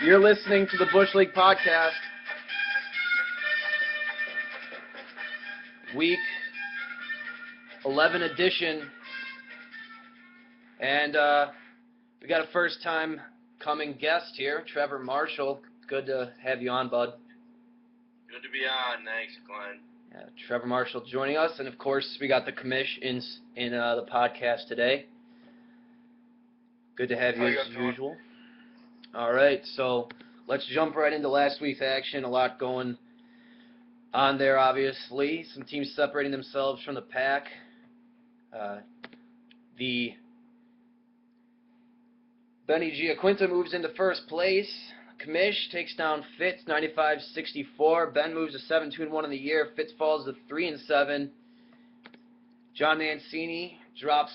You're listening to the Busch League podcast. Week 11 edition. And we got a first-time coming guest here, Trevor Marshall. Good to have you on, bud. Good to be on. Thanks, Glenn. Yeah, Trevor Marshall joining us. And, of course, we got the commish in the podcast today. Good to have you as usual. All right, so let's jump right into last week's action. A lot going on there, obviously. Some teams separating themselves from the pack. The Benny Giaquinta moves into first place. Commish takes down Fitz 95-64. Ben moves to 7-2-1 in the year. Fitz falls to 3-7. John Mancini drops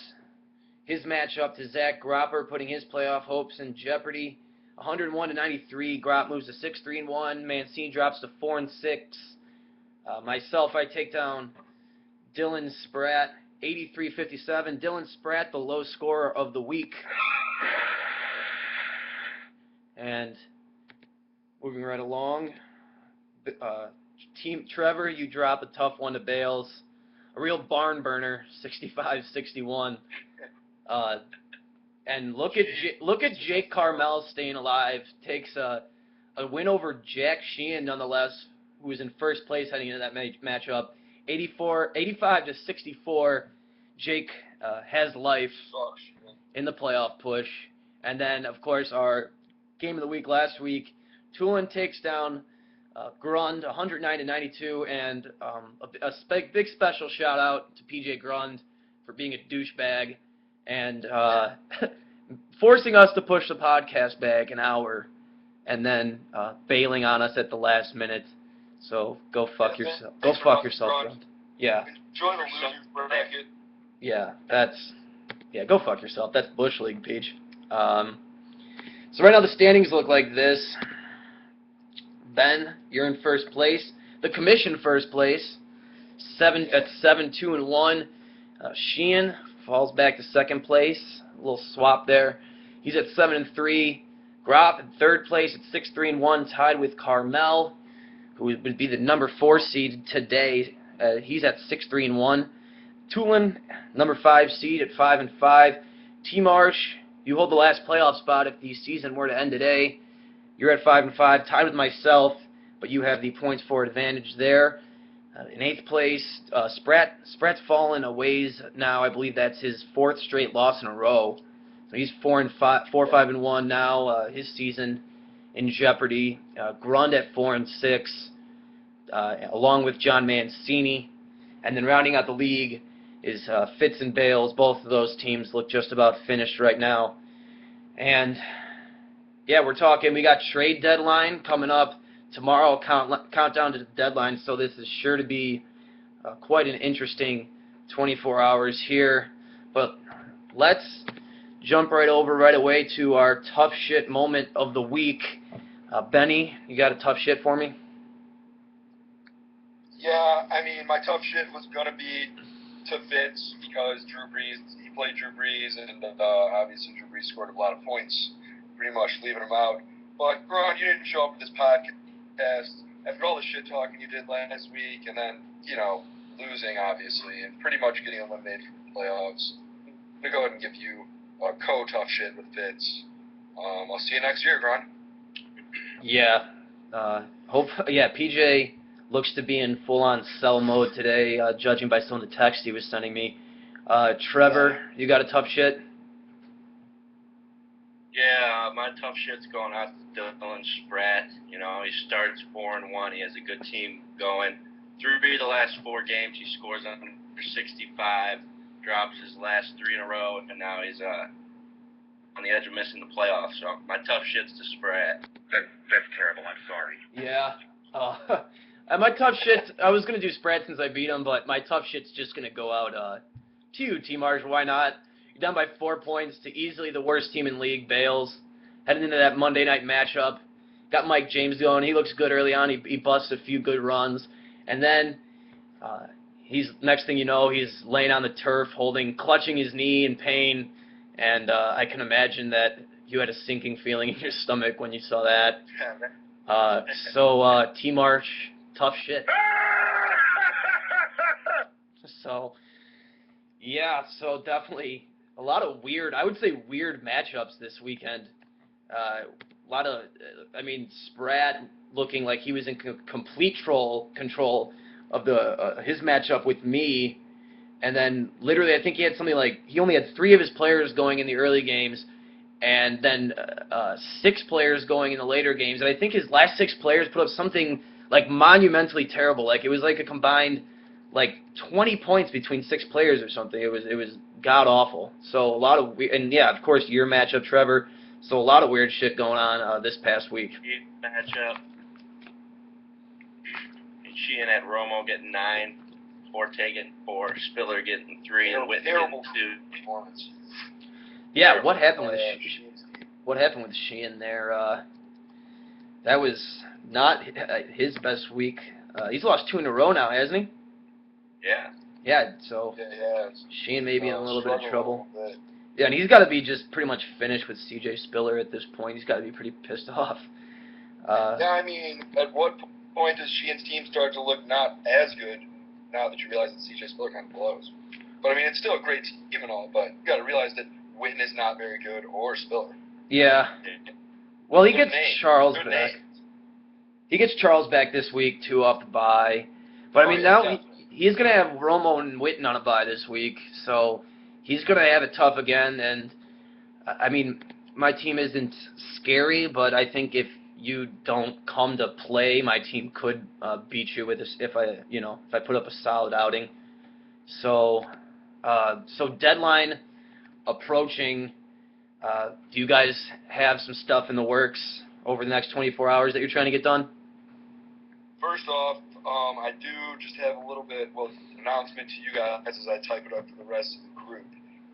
his matchup to Zach Gropper, putting his playoff hopes in jeopardy. 101-93. Grop moves to 6-3-1. Mancini drops to 4-6. Myself, I take down Dylan Spratt, 83-57. Dylan Spratt, the low scorer of the week. And moving right along, Team Trevor, you drop a tough one to Bales. A real barn burner, 65-61. And look at Jake Carmel staying alive. Takes a win over Jack Sheehan, nonetheless, who was in first place heading into that matchup. 85-64. Jake has life in the playoff push. And then, of course, our game of the week last week, Tulin takes down Grund 109-92, and a big special shout out to PJ Grund for being a douchebag and forcing us to push the podcast back an hour, and then bailing on us at the last minute. So go fuck yourself. Go fuck yourself, Grund. Yeah. Enjoy the loser bracket. Yeah, go fuck yourself. That's Busch League, Peach. So right now the standings look like this. Ben, you're in first place. The commission first place, 7-2-1. Sheehan falls back to second place. A little swap there. He's at 7-3. Grop in third place at 6-3-1, tied with Carmel, who would be the number 4 seed today. He's at 6-3-1. Tulin, number 5 seed at 5-5. T Marsh, you hold the last playoff spot if the season were to end today. You're at 5-5, tied with myself, but you have the points for advantage there. In 8th place, Spratt's fallen a ways now. I believe that's his 4th straight loss in a row. So he's 4-5-1 now. His season in jeopardy. Grund at 4-6, along with John Mancini. And then rounding out the league is Fitz and Bales. Both of those teams look just about finished right now. And yeah, we got trade deadline coming up tomorrow, countdown to the deadline, so this is sure to be quite an interesting 24 hours here. But let's jump right away to our tough shit moment of the week. Benny, you got a tough shit for me? Yeah, I mean, my tough shit was going to be to Fitz because he played Drew Brees, and obviously Drew Brees scored a lot of points, pretty much leaving him out. But, Grund, you didn't show up for this podcast after all the shit talking you did last week, and then, losing, obviously, and pretty much getting eliminated from the playoffs. I'm going to go ahead and give you a tough shit with Fitz. I'll see you next year, Grund. Yeah. PJ looks to be in full-on sell mode today, judging by some of the texts he was sending me. Trevor, you got a tough shit? Yeah, my tough shit's going out to Dylan Spratt. He starts 4-1. He has a good team going. Through the last 4 games, he scores under 65, drops his last 3 in a row, and now he's on the edge of missing the playoffs. So my tough shit's to Spratt. That's terrible. I'm sorry. Yeah. My tough shit, I was going to do Spratt since I beat him, but my tough shit's just going to go out to you, T Marsh. Why not? You're down by 4 points to easily the worst team in league, Bales. Heading into that Monday night matchup, got Mike James going. He looks good early on. He busts a few good runs. And then next thing you know, he's laying on the turf, clutching his knee in pain. And I can imagine that you had a sinking feeling in your stomach when you saw that. Yeah, So T Marsh, tough shit. So yeah, so definitely a lot of weird, I would say weird matchups this weekend. A lot of, Sprat looking like he was in complete control of the his matchup with me, and then literally I think he had something like he only had 3 of his players going in the early games, and then 6 players going in the later games, and I think his last 6 players put up something like monumentally terrible, like it was like a combined like 20 points between 6 players or something. It was god awful. So a lot of and yeah, of course your matchup, Trevor. So a lot of weird shit going on this past week. Matchup. Sheehan had Romo getting 9, Forte getting 4, Spiller getting 3, and Whitten Terrible getting 2. performance. Yeah, what happened with Sheehan's team. what happened with Sheehan there? That was not his best week. He's lost 2 in a row now, hasn't he? Yeah. Yeah, so Yeah. Sheehan may be in a little bit of trouble. A little bit. Yeah, and he's got to be just pretty much finished with C.J. Spiller at this point. He's got to be pretty pissed off. Yeah, I mean, at what point does Sheehan's team start to look not as good now that you realize that C.J. Spiller kind of blows? But I mean, it's still a great team and all, but you got to realize that Whitten is not very good, or Spiller. Yeah. Well, he gets Name. Charles Good back. name. He gets Charles back this week, 2 off the bye. But I mean, now he's going to have Romo and Whitten on a bye this week, so he's going to have it tough again. And I mean, my team isn't scary, but I think if you don't come to play, my team could beat you with this if I put up a solid outing. So deadline approaching. Do you guys have some stuff in the works over the next 24 hours that you're trying to get done? First off, I do just have a little bit, an announcement to you guys as I type it up to the rest of the group.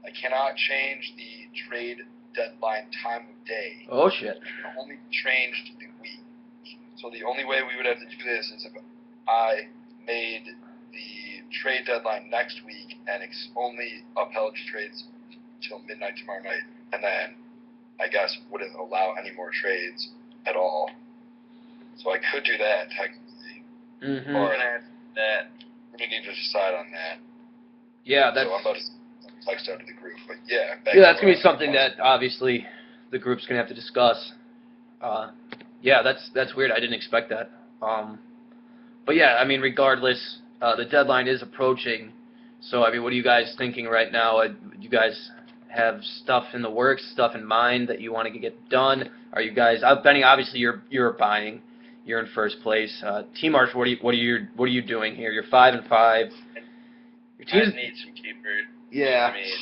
I cannot change the trade deadline time of day. Oh, shit. I can only change the week. So the only way we would have to do this is if I made the trade deadline next week and only upheld trades till midnight tomorrow night, and then I guess wouldn't allow any more trades at all. So I could do that technically. Mm-hmm. Or that. we need to decide on that. Yeah, that's. So I'm about to text out to the group, but yeah. Yeah, that's gonna be something that obviously the group's gonna have to discuss. Yeah, that's weird. I didn't expect that. But yeah, I mean, regardless, the deadline is approaching. So I mean, what are you guys thinking right now? Do you guys have stuff in the works, stuff in mind that you want to get done? Are you guys? I'm betting obviously you're buying. You're in first place. T Marsh, what are you doing here? You're 5-5. Your team needs some keepers. Yeah. I mean,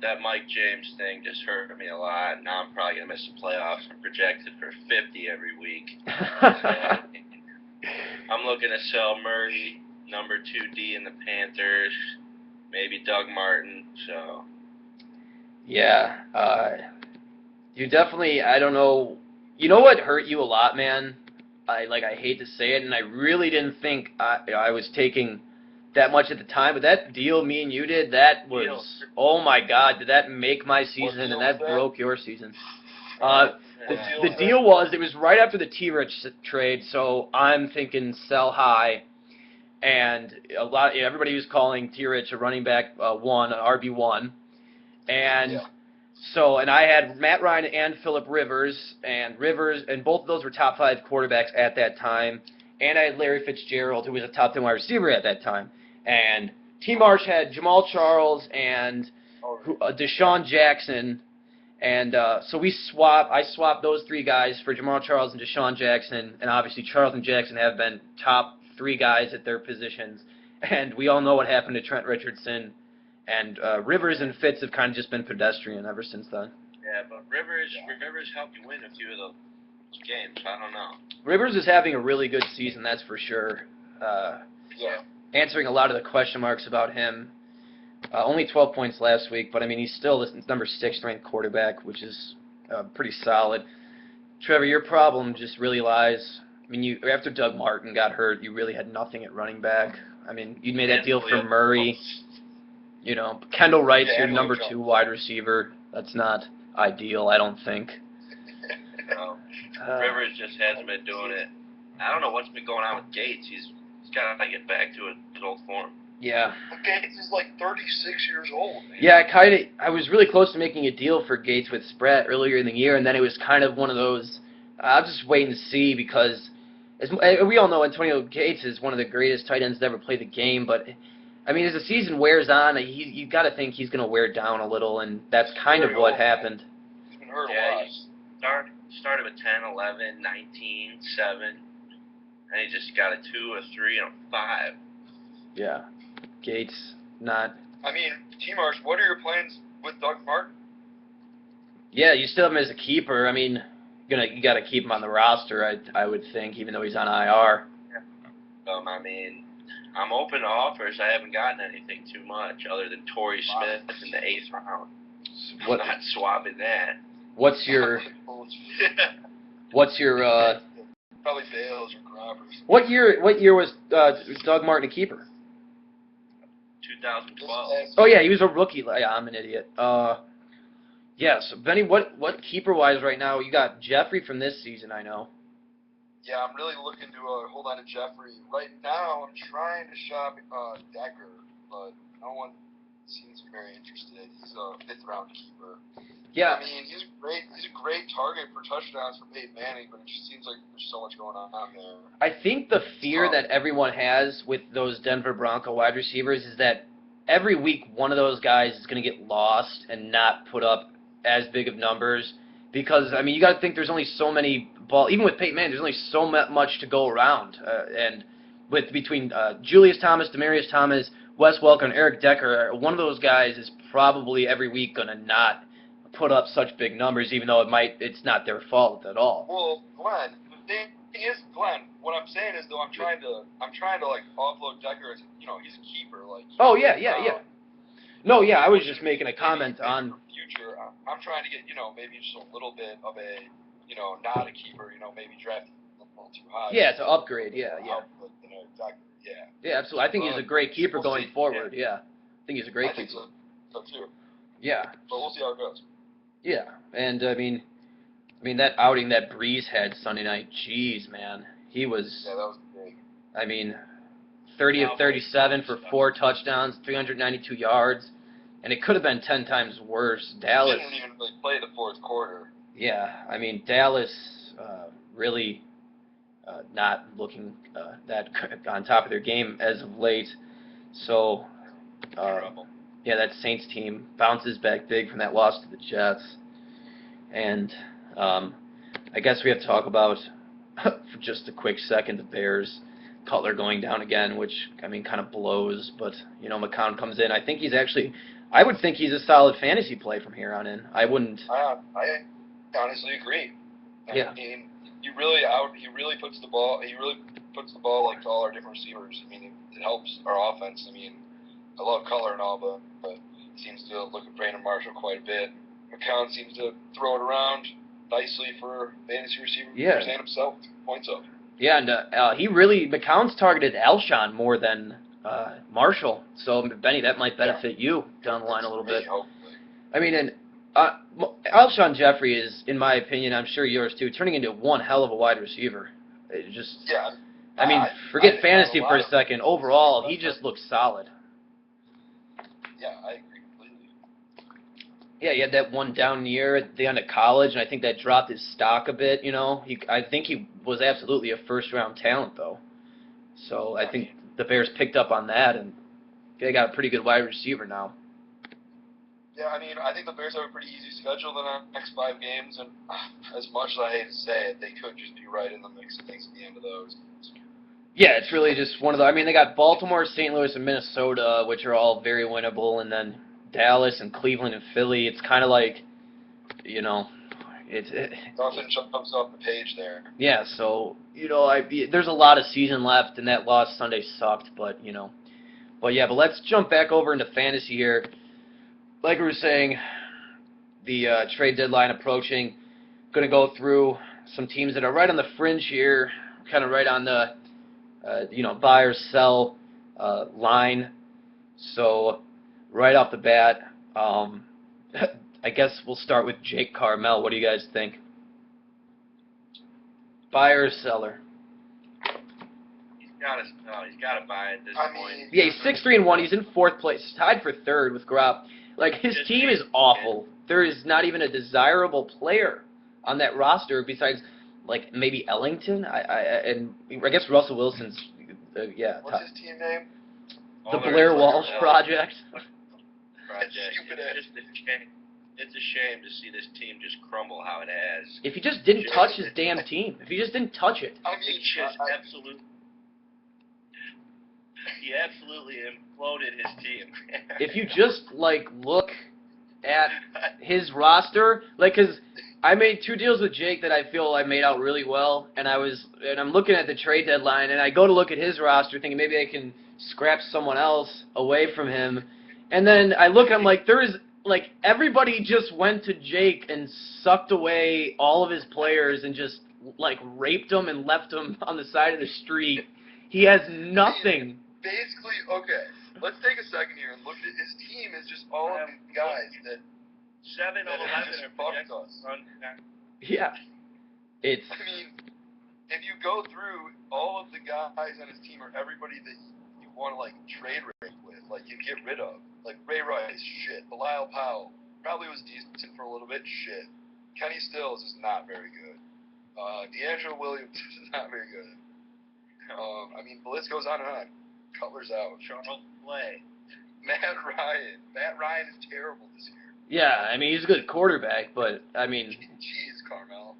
that Mike James thing just hurt me a lot. Now I'm probably gonna miss the playoffs. I'm projected for 50 every week. I'm looking to sell Murray, number 2D in the Panthers, maybe Doug Martin. So. Yeah. You definitely. I don't know. You know what hurt you a lot, man? I hate to say it, and I really didn't think I was taking that much at the time, but that deal me and you did, that was, oh my God, did that make my season, and that broke your season. The deal was, it was right after the T-Rich trade, so I'm thinking sell high, and everybody was calling T-Rich a running back one, an RB1, and... Yeah. So, and I had Matt Ryan and Phillip Rivers, and both of those were top 5 quarterbacks at that time, and I had Larry Fitzgerald, who was a top 10 wide receiver at that time, and T. Marsh had Jamal Charles and Deshaun Jackson, and so I swapped those 3 guys for Jamal Charles and Deshaun Jackson, and obviously Charles and Jackson have been top 3 guys at their positions, and we all know what happened to Trent Richardson. And Rivers and Fitz have kind of just been pedestrian ever since then. Yeah, but Rivers helped you win a few of those games. I don't know. Rivers is having a really good season, that's for sure. Answering a lot of the question marks about him. Only 12 points last week, but I mean he's still the number 6th ranked quarterback, which is pretty solid. Trevor, your problem just really lies. I mean, after Doug Martin got hurt, you really had nothing at running back. I mean, you made that deal for Murray. You know, Kendall Wright's your number 2 wide receiver. That's not ideal, I don't think. No. Trevor just hasn't been doing it. I don't know what's been going on with Gates. He's got to get back to his old form. Yeah. But Gates is like 36 years old, man. Yeah, I was really close to making a deal for Gates with Spratt earlier in the year, and then it was kind of one of those, I'll just wait and see, because as we all know, Antonio Gates is one of the greatest tight ends to ever play the game, but I mean, as the season wears on, you got to think he's going to wear down a little, and that's kind of what happened. He's been hurt a lot. He started with 10, 11, 19, 7, and he just got a 2, a 3, and a 5. Yeah. Gates, not... I mean, T-Marsh, what are your plans with Doug Martin? Yeah, you still have him as a keeper. I mean, you got to keep him on the roster, I would think, even though he's on IR. I mean, I'm open to offers. I haven't gotten anything too much other than Torrey Smith in the 8th round. I'm not swapping that. What's your Probably Bales or Croppers. What year was Doug Martin a keeper? 2012. Oh yeah, he was a rookie. Yeah, I'm an idiot. Yeah. So Benny, what keeper wise right now? You got Jeffrey from this season, I know. Yeah, I'm really looking to hold on to Jeffrey. Right now, I'm trying to shop Decker, but no one seems very interested. He's a 5th round keeper. Yeah. I mean, he's a great target for touchdowns for Peyton Manning, but it just seems like there's so much going on there. I think the fear that everyone has with those Denver Bronco wide receivers is that every week one of those guys is going to get lost and not put up as big of numbers because, I mean, you got to think there's only so many even with Peyton Manning, there's only so much to go around. And between Julius Thomas, Demaryius Thomas, Wes Welker, and Eric Decker, one of those guys is probably every week going to not put up such big numbers, even though it's not their fault at all. Well, Glenn, the thing is, Glenn, what I'm saying is, though, I'm trying to like offload Decker as, he's a keeper, like. Oh yeah. No, yeah, I was just making a comment on future. I'm trying to get, maybe just a little bit of a, not a keeper, maybe draft a little too high. Yeah, to upgrade. Yeah. Exactly. Yeah. Yeah, absolutely. I think he's a great keeper going forward. Yeah. I think he's a great keeper. I think so too. Yeah. But we'll see how it goes. Yeah, and I mean that outing that Breeze had Sunday night. Jeez, man, he was. Yeah, that was big. I mean, 30 of 37 for 4 touchdowns, 392 yards, and it could have been 10 times worse. Dallas didn't even really play the 4th quarter. Yeah, I mean Dallas really not looking that on top of their game as of late. So. Yeah, that Saints team bounces back big from that loss to the Jets. And I guess we have to talk about, for just a quick second, the Bears. Cutler going down again, which, I mean, kind of blows. But, McCown comes in. I would think he's a solid fantasy play from here on in. I wouldn't. I honestly agree. Yeah. He really puts the ball like to all our different receivers. I mean, it helps our offense. I mean, I love Cutler and all, but he seems to look at Brandon Marshall quite a bit. McCown seems to throw it around nicely for fantasy receivers and himself. Points up. Yeah, and McCown's targeted Alshon more than Marshall. So, Benny, that might benefit you down the line a little bit. Hopefully. I mean, and Alshon Jeffrey is, in my opinion, I'm sure yours too, turning into one hell of a wide receiver. It just, yeah. I mean, forget fantasy for a second. Overall, he just looks solid. Yeah, I agree completely. Yeah, he had that one down year at the end of college, and I think that dropped his stock a bit, I think he was absolutely a first-round talent, though. So I think the Bears picked up on that, and they got a pretty good wide receiver now. Yeah, I mean, I think the Bears have a pretty easy schedule the next 5 games, and as much as I hate to say it, they could just be right in the mix of things at the end of those. Yeah, it's really just one of the. I mean, they got Baltimore, St. Louis, and Minnesota, which are all very winnable, and then Dallas and Cleveland and Philly. It's kind of like, nothing jumps off the page there. Yeah, so there's a lot of season left, and that loss Sunday sucked, but let's jump back over into fantasy here. Like we were saying, the trade deadline approaching. Going to go through some teams that are right on the fringe here, kind of right on the. Buy or sell line. So right off the bat, I guess we'll start with Jake Carmel. What do you guys think? Buyer or seller? He's got to buy at this point. Yeah, he's 6-3-1. He's in 4th place, tied for 3rd with Grop. Like, his team is awful. There is not even a desirable player on that roster besides, like, maybe Ellington. And I guess Russell Wilson's, What's his team name? The Blair Walsh Project. It's a shame to see this team just crumble how it has. If he just didn't touch his damn team. If he just didn't touch it. He absolutely imploded his team. If you just, like, look at his roster, like, because I made 2 deals with Jake that I feel I made out really well, and I'm looking at the trade deadline, and I go to look at his roster thinking maybe I can scrap someone else away from him, and then I look, I'm like, everybody just went to Jake and sucked away all of his players and just, like, raped them and left them on the side of the street. He has nothing. Basically, okay, let's take a second here and look at his team is just all of these guys that 7 of 11 just are fucked projected us. Yeah. I mean, if you go through all of the guys on his team or everybody that you want to, like, trade rate with, like, you get rid of, like, Ray Rice, shit. Belial Powell, probably was decent for a little bit, shit. Kenny Stills is not very good. D'Angelo Williams is not very good. I mean, the list goes on and on. Cutler's out. Charles Play. Matt Ryan. Matt Ryan is terrible this year. Yeah, I mean, he's a good quarterback, but, I mean... Jeez, Carmel.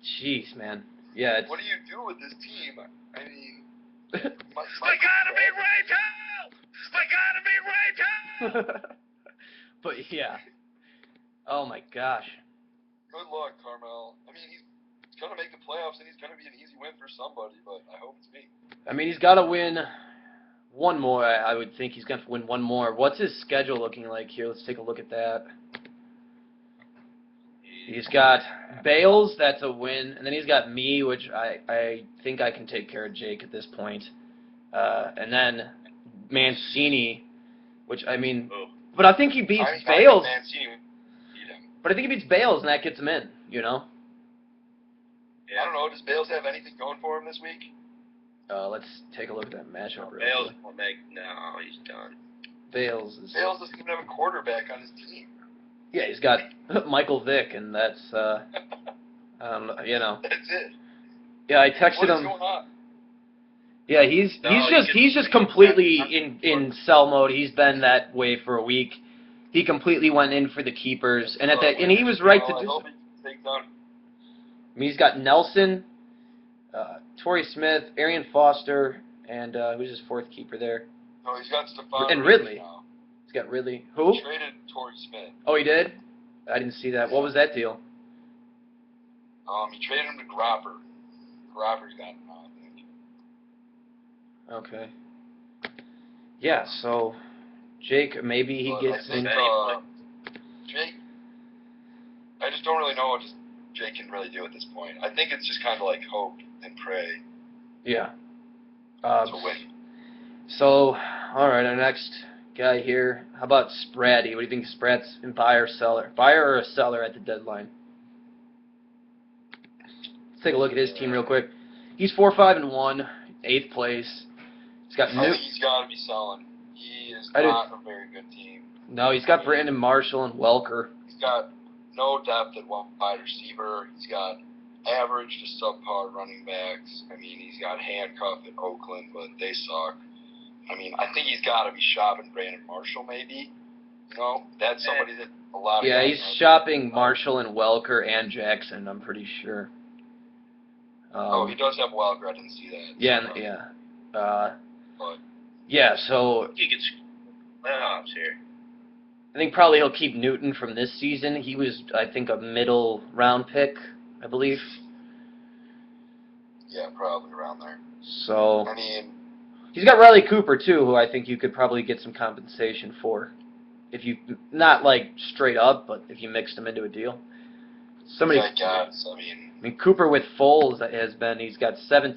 Jeez, man. Yeah, it's... What do you do with this team? I mean... I gotta be right out! I gotta be right out! But, yeah. Oh, my gosh. Good luck, Carmel. I mean, he's going to make the playoffs, and he's going to be an easy win for somebody, but I hope it's me. I mean, he's got to win one more. I would think he's going to win one more. What's his schedule looking like here? Let's take a look at that. He's got Bales, that's a win, and then he's got me, which I think I can take care of Jake at this point. And then Mancini, which, I mean, but I think he beats Bales. But I think he beats Bales, and that gets him in, you know? Yeah. I don't know. Does Bales have anything going for him this week? Let's take a look at that matchup. Bales will make... No, he's done. Bales doesn't even have a quarterback on his team. Yeah, he's got Michael Vick, and that's, you know. That's it. Yeah, I texted him. What's going on? Yeah, he's just completely in sell mode. He's been that way for a week. He completely went in for the keepers, and and he was right to do so. I mean, he's got Nelson, Torrey Smith, Arian Foster, and who's his 4th keeper there? No, he's got Stephon and Ridley. Now. He's got Ridley. Who? He traded Torrey Smith. Oh, he did? I didn't see that. What was that deal? He traded him to Gropper. Gropper's got him now, I think. Okay. Yeah, so Jake, maybe he gets in. Jake, I just don't really know what Jake can really do at this point. I think it's just kind of like hope and pray. Yeah. To win. So, all right, our next guy here. How about Spratty? What do you think Sprat's in buyer or seller? Buyer or a seller at the deadline? Let's take a look at his team real quick. He's 4-5-1, 8th place. He's got I think he's got to be selling. He is not a very good team. No, he's got Brandon Marshall and Welker. He's got no depth at wide receiver. He's got average to subpar running backs. I mean, he's got Handcuff at Oakland, but they suck. I mean, I think he's got to be shopping Brandon Marshall, maybe. You know, that's somebody that a lot of yeah, guys he's shopping Marshall and Welker and Jackson, I'm pretty sure. He does have Welker. I didn't see that. Yeah, but yeah, so he gets playoffs here. I think probably he'll keep Newton from this season. He was, I think, a middle round pick, I believe. Yeah, probably around there. So I mean, he's got Riley Cooper too, who I think you could probably get some compensation for, if you not like straight up, but if you mixed him into a deal. Somebody. I mean, Cooper with Foles has been. He's got 5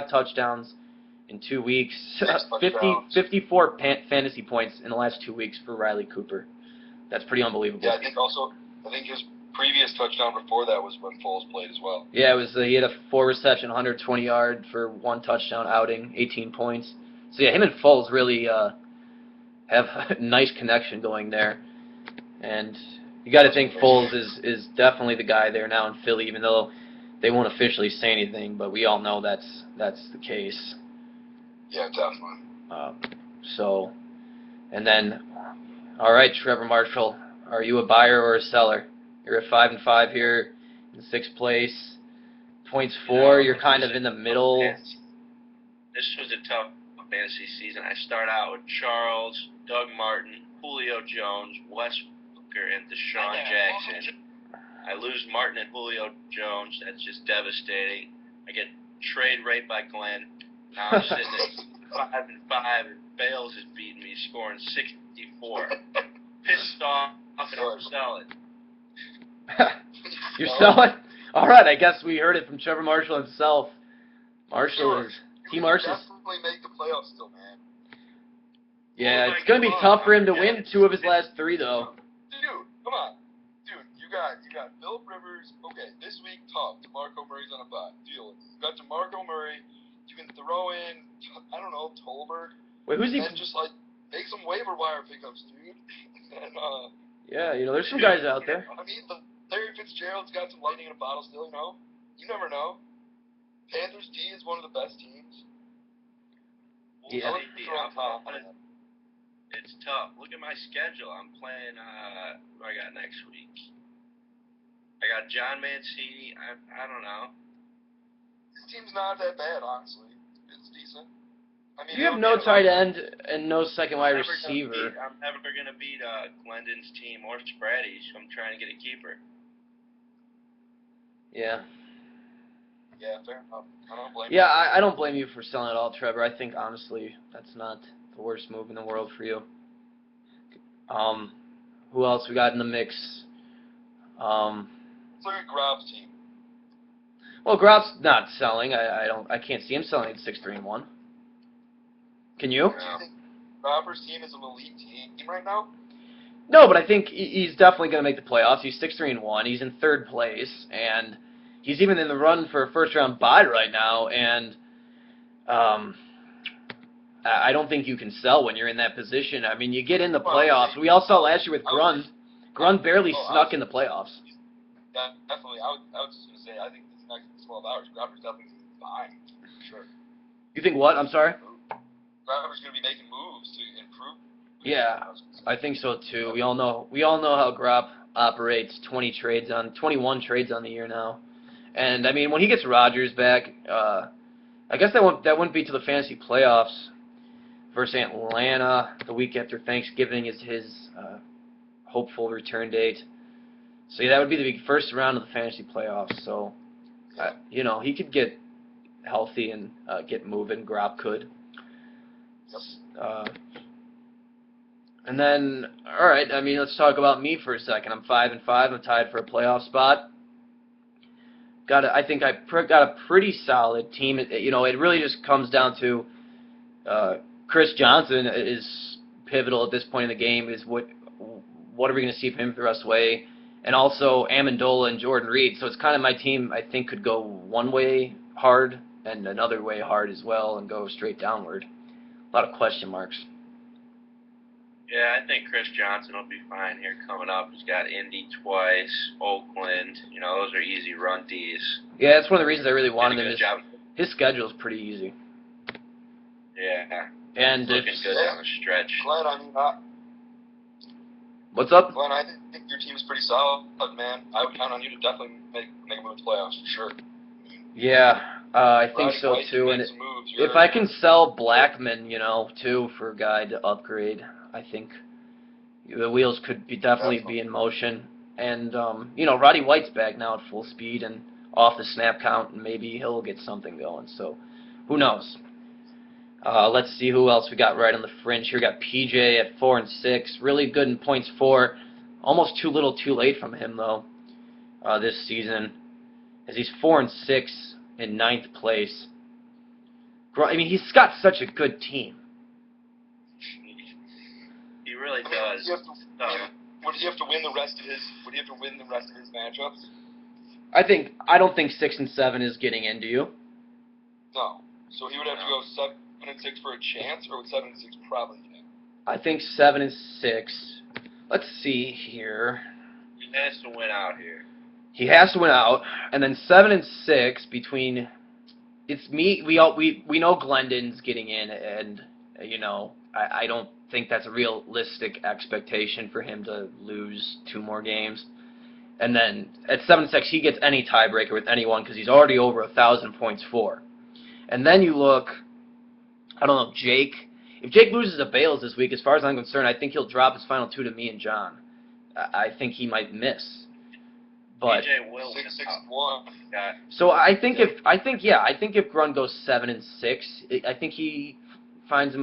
touchdowns in 2 weeks. 54 fantasy points in the last 2 weeks for Riley Cooper. That's pretty unbelievable. Yeah, I think his previous touchdown before that was when Foles played as well. Yeah, it was. He had a 4-reception, 120-yard for 1 touchdown outing, 18 points. So yeah, him and Foles really have a nice connection going there. And you got to think Foles is definitely the guy there now in Philly, even though they won't officially say anything. But we all know that's the case. Yeah, definitely. So, and then, all right, Trevor Marshall, are you a buyer or a seller? You're at 5-5 here in 6th place. Points 4. You're kind of in the middle. This was a tough fantasy season. I start out with Charles, Doug Martin, Julio Jones, Wes Booker, and Deshaun Jackson. I lose Martin and Julio Jones. That's just devastating. I get trade right by Glenn. Now I'm sitting at 5-5, and Bales is beating me, scoring 64. Pissed off, and I'm selling. You're selling? All right, I guess we heard it from Trevor Marshall himself. Marshall is Team Marshall. Definitely make the playoffs still, man. Yeah, it's going to be tough for him to win 2 of his last 3, though. Dude, come on. Dude, you got Philip Rivers. Okay, this week tough. DeMarco Murray's on a bye. Deal with it. You got DeMarco Murray. You can throw in, I don't know, Tolbert. Wait, who's he? And just like make some waiver wire pickups, dude. And yeah, there's some guys out there. I mean, Larry Fitzgerald's got some lightning in a bottle still. You never know. Panthers D is one of the best teams. Yeah. It's tough. Look at my schedule. I'm playing, what do I got next week? I got John Mancini. I don't know. This team's not that bad, honestly. It's decent. I mean, You have no tight end and no second wide receiver. I'm never going to beat Glendon's team or Spraddy's. I'm trying to get a keeper. Yeah. Yeah, fair enough. I don't blame Yeah, I don't blame you for selling it all, Trevor. I think, honestly, that's not the worst move in the world for you. Who else we got in the mix? Let's look at Grob's team. Well, Grob's not selling. I can't see him selling at 6-3-1. Can you? Do you think Robert's team is an elite team right now? No, but I think he's definitely going to make the playoffs. He's 6-3-1. He's in 3rd place, and he's even in the run for a first-round bye right now. And I don't think you can sell when you're in that position. I mean, you get in the playoffs. We all saw last year with Grun. Grun barely snuck in the playoffs. Yeah, definitely. I was just going to say, I think this next 12 hours, Grobber's definitely going to be fine, for sure. You think what? I'm sorry? Grobber's going to be making moves to improve. Yeah, I think so too. We all know how Grob operates. 21 trades on the year now, and I mean when he gets Rodgers back, I guess that wouldn't be to the fantasy playoffs versus Atlanta the week after Thanksgiving is his hopeful return date. So yeah, that would be the first round of the fantasy playoffs. So he could get healthy and get moving. Grob could. And then, all right, I mean, let's talk about me for a second. I'm 5-5. I'm tied for a playoff spot. I think I got a pretty solid team. It really just comes down to Chris Johnson is pivotal at this point in the game. Is what are we going to see from him the rest of the way? And also Amendola and Jordan Reed. So it's kind of my team. I think could go one way hard and another way hard as well, and go straight downward. A lot of question marks. Yeah, I think Chris Johnson will be fine here coming up. He's got Indy twice, Oakland. Those are easy run Ds. Yeah, that's one of the reasons I really wanted him. Job. His schedule is pretty easy. Yeah. And looking good down the stretch. Glenn, what's up? Glenn, I think your team is pretty solid, man. I would count on you to definitely make a move to playoffs for sure. Yeah, I think so too. And if I can sell Blackman, too, for a guy to upgrade, I think the wheels could definitely be in motion. And Roddy White's back now at full speed and off the snap count, and maybe he'll get something going. So who knows? Let's see who else we got right on the fringe here. We got PJ at 4-6, really good in points 4. Almost too little, too late from him though this season, as he's 4-6 in 9th place. I mean, he's got such a good team. He really does. would he have to win the rest of his? Would he have to win the rest of his matchups? I don't think 6 and 7 is getting into you. No. So he would have to go 7 and 6 for a chance, or would 7 and 6 probably get in? I think 7 and 6. Let's see here. He has to win out here. He has to win out, and then 7 and 6 between. It's me. We know Glendon's getting in, and I don't think that's a realistic expectation for him to lose 2 more games. And then at 7 and 6, he gets any tiebreaker with anyone because he's already over 1,000 points for. And then you look, I don't know, Jake. If Jake loses to Bales this week, as far as I'm concerned, I think he'll drop his final 2 to me and John. I think he might miss. But PJ will 6-6-1. so I think if Grun goes 7 and 6, I think he finds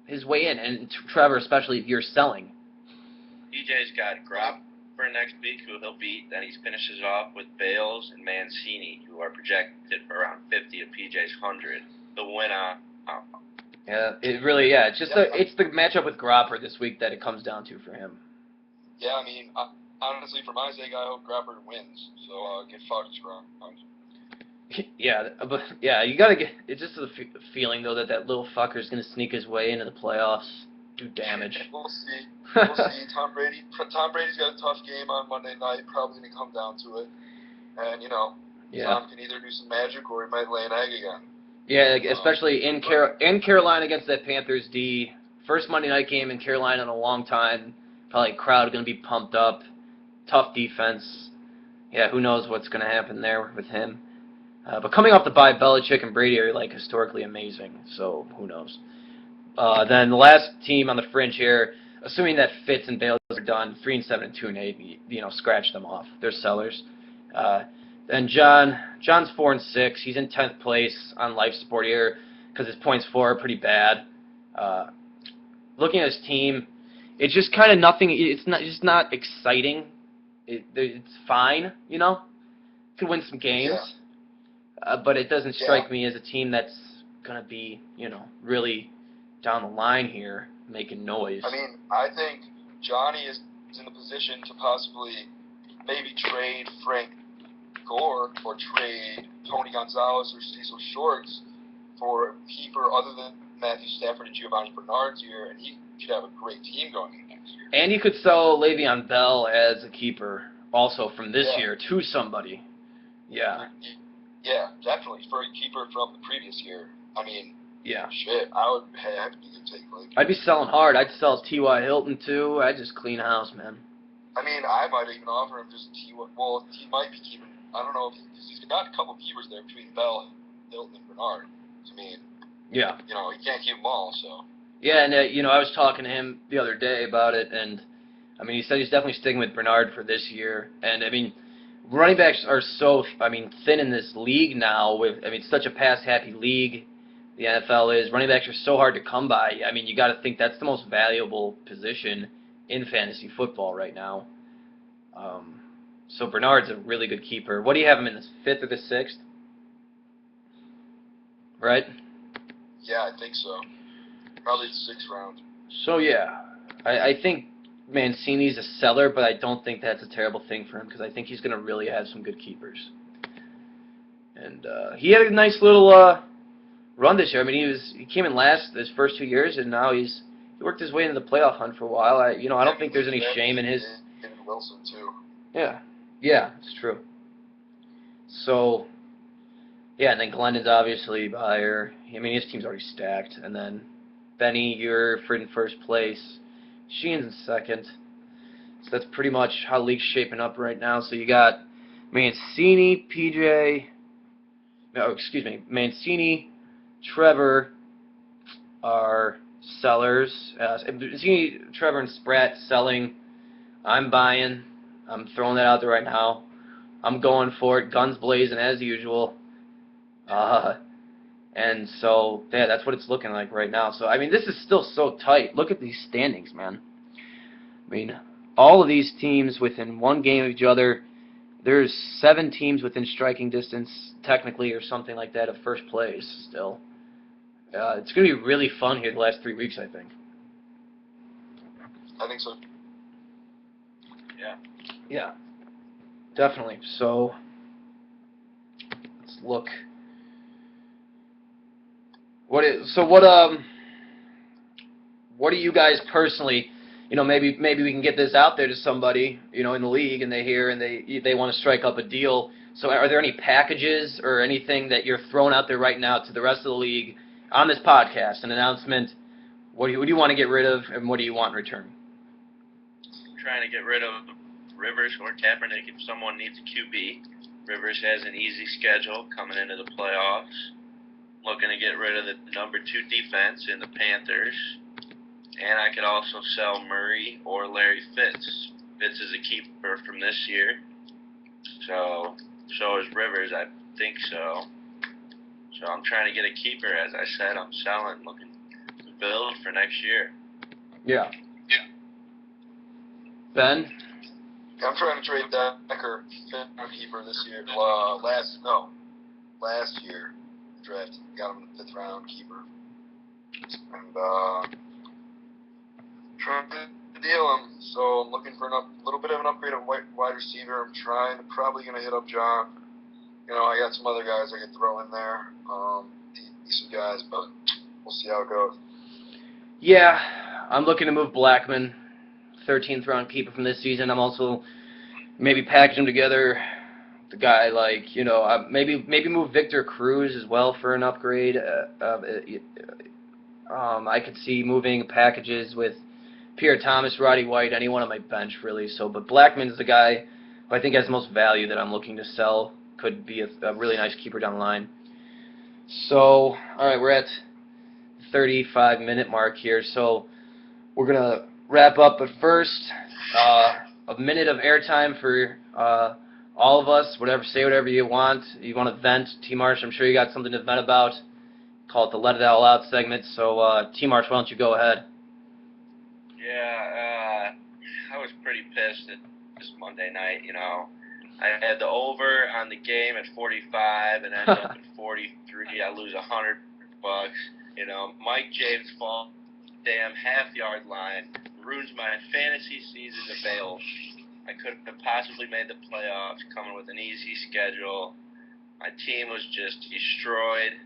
his way in, and Trevor, especially if you're selling. PJ's got Grop for next week, who he'll beat. Then he finishes off with Bales and Mancini, who are projected for around 50 to PJ's 100. The winner. Yeah, it's just it's the matchup with Gropper this week that it comes down to for him. Yeah, I mean, honestly, for my sake, I hope Gropper wins. So get fucked, Gronk. Yeah, you gotta get. It's just a feeling though that little fucker's gonna sneak his way into the playoffs, do damage. We'll see. We'll see. Tom Brady's got a tough game on Monday night. Probably gonna come down to it, and Tom can either do some magic or he might lay an egg again. Yeah, especially in Carolina against that Panthers D. First Monday night game in Carolina in a long time. Probably crowd gonna be pumped up. Tough defense. Yeah, who knows what's gonna happen there with him. But coming off the bye, Belichick and Brady are like historically amazing, so who knows. Then the last team on the fringe here, assuming that Fitz and Bales are done, 3 and 7 and 2 and 8, scratch them off. They're sellers. Then John's 4 and 6. He's in 10th place on Life Support here because his points for are pretty bad. Looking at his team, it's just kind of nothing. It's just not exciting. It's fine, Could win some games. Yeah. But it doesn't strike me as a team that's going to be, really down the line here, making noise. I mean, I think Johnny is in the position to possibly maybe trade Frank Gore or trade Tony Gonzalez or Cecil Shorts for a keeper other than Matthew Stafford and Giovanni Bernard's year, and he could have a great team going into next year. And you could sell Le'Veon Bell as a keeper also from this year to somebody. Yeah. Yeah, definitely. For a keeper from the previous year. I mean, shit, I would have to take I'd be selling hard. I'd sell T.Y. Hilton too. I'd just clean house, man. I mean, I might even offer him just T.Y. Well, he might be keeping. I don't know if he's got a couple keepers there between Bell, Hilton, and Bernard. I mean, he can't keep them all. So. Yeah, and I was talking to him the other day about it, and I mean, he said he's definitely sticking with Bernard for this year, and I mean. Running backs are so, thin in this league now. It's such a pass-happy league, the NFL is. Running backs are so hard to come by. I mean, you got to think that's the most valuable position in fantasy football right now. So Bernard's a really good keeper. What do you have him in, the 5th or the 6th? Right? Yeah, I think so. Probably the 6th round. So, yeah, I think Mancini's a seller, but I don't think that's a terrible thing for him because I think he's going to really have some good keepers. And he had a nice little run this year. I mean, he came in last his first 2 years, and now he worked his way into the playoff hunt for a while. I don't think there's any shame in his. And Wilson too. Yeah, it's true. So, and then Glendon's obviously buyer. I mean, his team's already stacked, and then Benny, you're in first place. Sheehan's in 2nd. So that's pretty much how the league's shaping up right now. So you got Mancini, Mancini, Trevor are sellers. Mancini, Trevor, and Spratt selling. I'm buying. I'm throwing that out there right now. I'm going for it. Guns blazing as usual. And so, that's what it's looking like right now. So, I mean, this is still so tight. Look at these standings, man. I mean, all of these teams within one game of each other. There's 7 teams within striking distance, technically, or something like that, of first place still. It's going to be really fun here the last 3 weeks, I think. I think so. Yeah. Yeah, definitely. So let's look. What do you guys personally, maybe we can get this out there to somebody, in the league, and they hear and they want to strike up a deal. So are there any packages or anything that you're throwing out there right now to the rest of the league on this podcast, an announcement? What do you want to get rid of, and what do you want in return? Trying to get rid of Rivers or Kaepernick if someone needs a QB. Rivers has an easy schedule coming into the playoffs. Looking to get rid of the number 2 defense in the Panthers. And I could also sell Murray or Larry Fitz. Fitz is a keeper from this year. So is Rivers, I think so. So I'm trying to get a keeper. As I said, I'm selling, looking to build for next year. Yeah. Ben? I'm trying to trade Decker, keeper this year. Last year, drafted, got him in the 5th round, keeper. And trying to deal him. So I'm looking for a little bit of an upgrade at wide receiver. I'm probably going to hit up John. I got some other guys I could throw in there. Decent guys, but we'll see how it goes. Yeah, I'm looking to move Blackman, 13th round keeper from this season. I'm also maybe package them together. The guy maybe move Victor Cruz as well for an upgrade. I could see moving packages with Pierre Thomas, Roddy White, anyone on my bench really. But Blackman's the guy who I think has the most value that I'm looking to sell. Could be a really nice keeper down the line. So, all right, we're at 35-minute mark here. So we're gonna wrap up, but first, a minute of airtime for all of us. Say whatever you want. You want to vent, T. Marsh? I'm sure you got something to vent about. Call it the Let It All Out segment. So, T. Marsh, why don't you go ahead? Yeah, I was pretty pissed at this Monday night. I had the over on the game at 45 and ended up at 43. I lose $100. Mike James fall damn half-yard line ruins my fantasy season to bail. I couldn't have possibly made the playoffs coming with an easy schedule. My team was just destroyed.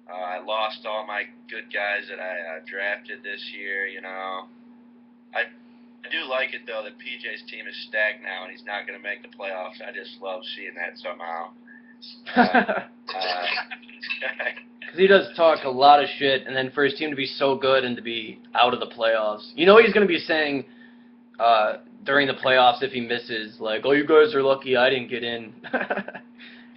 I lost all my good guys that I drafted this year, I do like it, though, that PJ's team is stacked now and he's not going to make the playoffs. I just love seeing that somehow. Because he does talk a lot of shit, and then for his team to be so good and to be out of the playoffs. He's going to be saying during the playoffs if he misses, like, oh, you guys are lucky I didn't get in.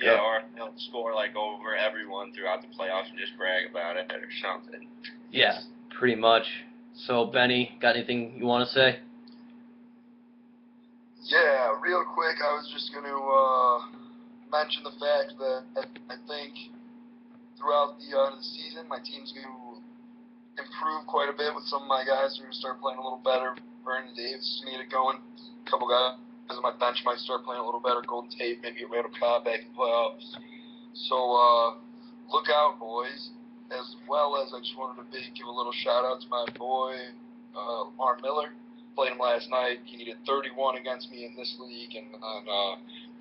Yeah, or he'll score, over everyone throughout the playoffs and just brag about it or something. Yeah, pretty much. So, Benny, got anything you want to say? Yeah, real quick, I was just going to mention the fact that I think throughout the season, my team's going to improve quite a bit with some of my guys who are going to start playing a little better. Vernon Davis is going to get it going. A couple guys on my bench might start playing a little better. Golden Tate, maybe get Randall Cobb back in the playoffs. So look out, boys. As well as I just wanted to give a little shout out to my boy, Lamar Miller. Played him last night. He needed 31 against me in this league, and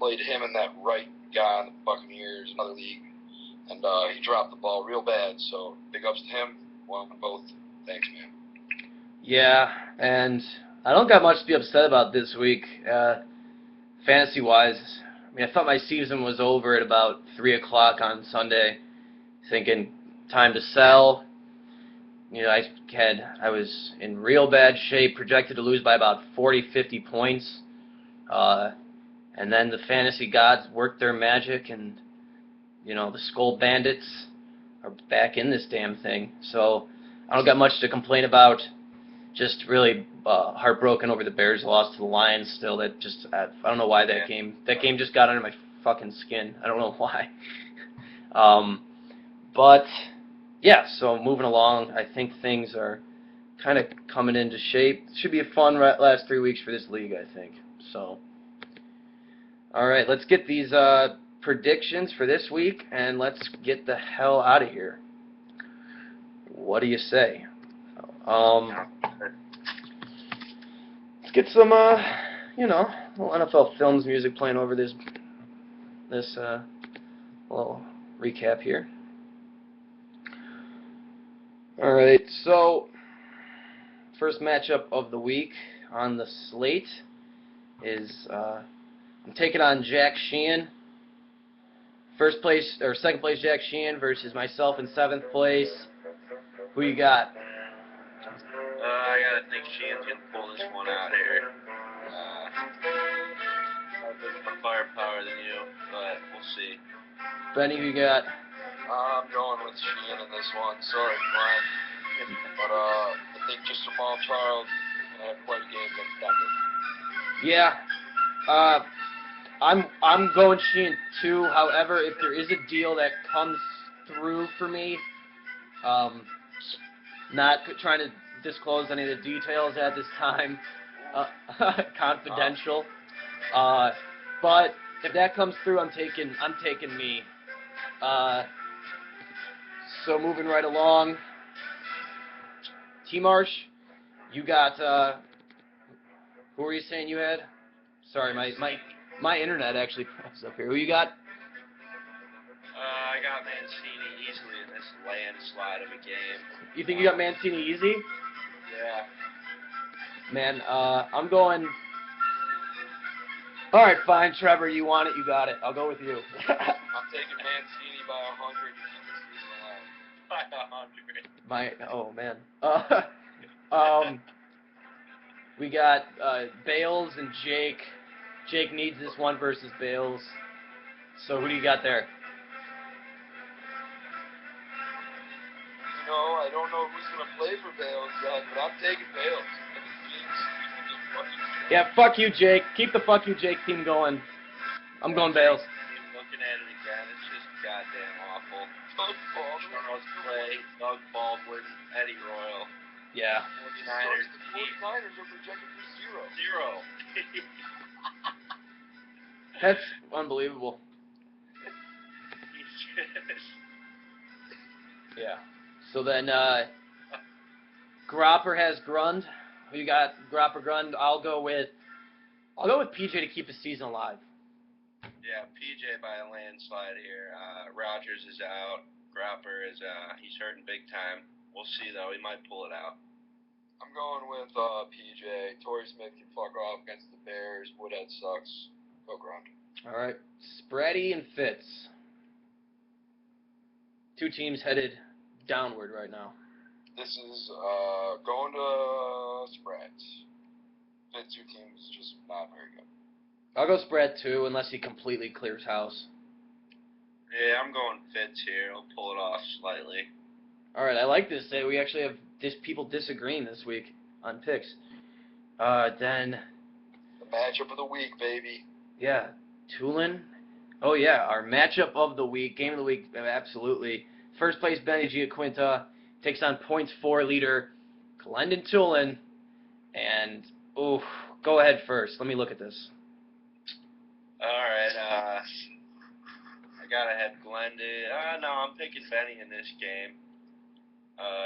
played him and that right guy in the Buccaneers, another league. And he dropped the ball real bad, so big ups to him. Won both. Thanks, man. Yeah, and I don't got much to be upset about this week, fantasy-wise. I thought my season was over at about 3 o'clock on Sunday, thinking time to sell. I was in real bad shape, projected to lose by about 40, 50 points. And then the fantasy gods worked their magic, and, the Skull Bandits are back in this damn thing. So I don't got much to complain about. Just really heartbroken over the Bears' loss to the Lions still. I don't know why that game just got under my fucking skin. I don't know why. But yeah, so moving along, I think things are kind of coming into shape. Should be a fun last 3 weeks for this league, I think. So, all right, let's get these predictions for this week, and let's get the hell out of here. What do you say? Let's get some, little NFL Films music playing over this little recap here. All right, so first matchup of the week on the slate is I'm taking on Jack Sheehan. Second place Jack Sheehan versus myself in 7th place. Who you got? I gotta think Sheehan's gonna pull this one out here. A bit more firepower than you, but we'll see. Benny, who you got? I'm going with Sheehan in this one. Sorry, Brian. But I think just Jamal Charles is going to have quite a game against Denver. Yeah. I'm going Sheehan too. However, if there is a deal that comes through for me, not trying to disclose any of the details at this time, confidential. But if that comes through, I'm taking me. So moving right along, T-Marsh, you got, who were you saying you had? Sorry, my internet actually froze up here. Who you got? I got Mancini easily in this landslide of a game. You think you got Mancini easy? Yeah. Man, I'm going... All right, fine, Trevor, you want it, you got it. I'll go with you. I'm taking Mancini by 100 to keep the season alive. By 100. Oh, man. We got Bales and Jake. Jake needs this one versus Bales. So who do you got there? I don't know who's going to play for Bales yet, but I'm taking Bales. Yeah, fuck you, Jake. Keep the fuck you, Jake team going. I'm going Bales. Looking at it again, it's just goddamn awful. Doug Baldwin. Charles Clay, Doug Baldwin, Eddie Royal. Yeah. 49ers. The 49ers are projected for zero. Zero. That's unbelievable. Yeah. So then, Gropper has Grund. Who you got? Gropper, Grund. I'll go with PJ to keep the season alive. Yeah, PJ by a landslide here. Rogers is out. Gropper is he's hurting big time. We'll see though. He might pull it out. I'm going with PJ. Torrey Smith can fuck off against the Bears. Woodhead sucks. Go Grund. All right. Spratty and Fitz. Two teams headed downward right now. This is going to spreads. The two teams just not very good. I'll go spread too, unless he completely clears house. Yeah, I'm going Fitz here. I'll pull it off slightly. All right, I like this. We actually have people disagreeing this week on picks. Then The matchup of the week, baby. yeah, Tulin. Oh yeah, our matchup of the week, game of the week, absolutely. First place Benny Giaquinta takes on points 4 leader Glendon Tulin, and go ahead first. Let me look at this. All right, I gotta head Glendon. No, I'm picking Benny in this game.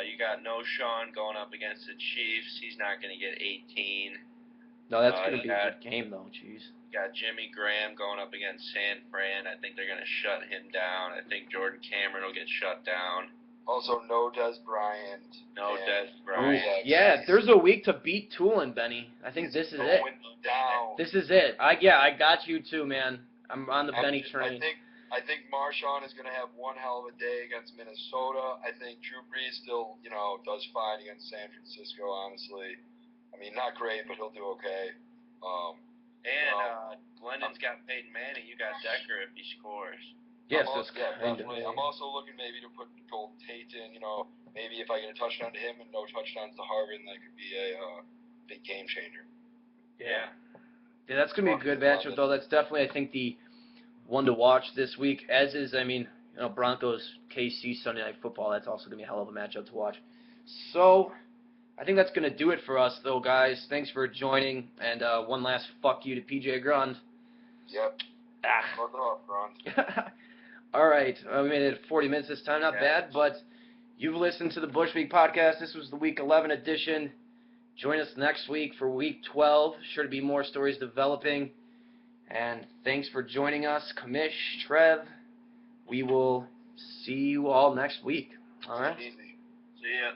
You got No Sean going up against the Chiefs. He's not gonna get 18. No, that's gonna be a good game though. Jeez. Got Jimmy Graham going up against San Fran. I think they're going to shut him down. I think Jordan Cameron will get shut down. Also, no Des Bryant. No Des Bryant. Yeah, there's a week to beat Tulin, Benny. I think this is it. Down. This is it. I got you too, man. I'm on the Benny train. I think Marshawn is going to have one hell of a day against Minnesota. I think Drew Brees still, does fine against San Francisco, honestly. I mean, not great, but he'll do okay. Glendon's got Peyton Manning. You got Decker if he scores. Yes, definitely. I'm also looking maybe to put Golden Tate in. Maybe if I get a touchdown to him and no touchdowns to Harvin, that could be a big game changer. Yeah. Yeah, that's gonna be a good matchup though. That's definitely, I think, the one to watch this week. As is, Broncos KC Sunday Night Football. That's also gonna be a hell of a matchup to watch. So, I think that's going to do it for us, though, guys. Thanks for joining, and one last fuck you to PJ Grund. Yep. Fuck it off, Grund. All right. We made it 40 minutes this time. Not bad, but you've listened to the Busch League podcast. This was the Week 11 edition. Join us next week for Week 12. Sure to be more stories developing. And thanks for joining us, Commish, Trev. We will see you all next week. All right? Easy. See ya.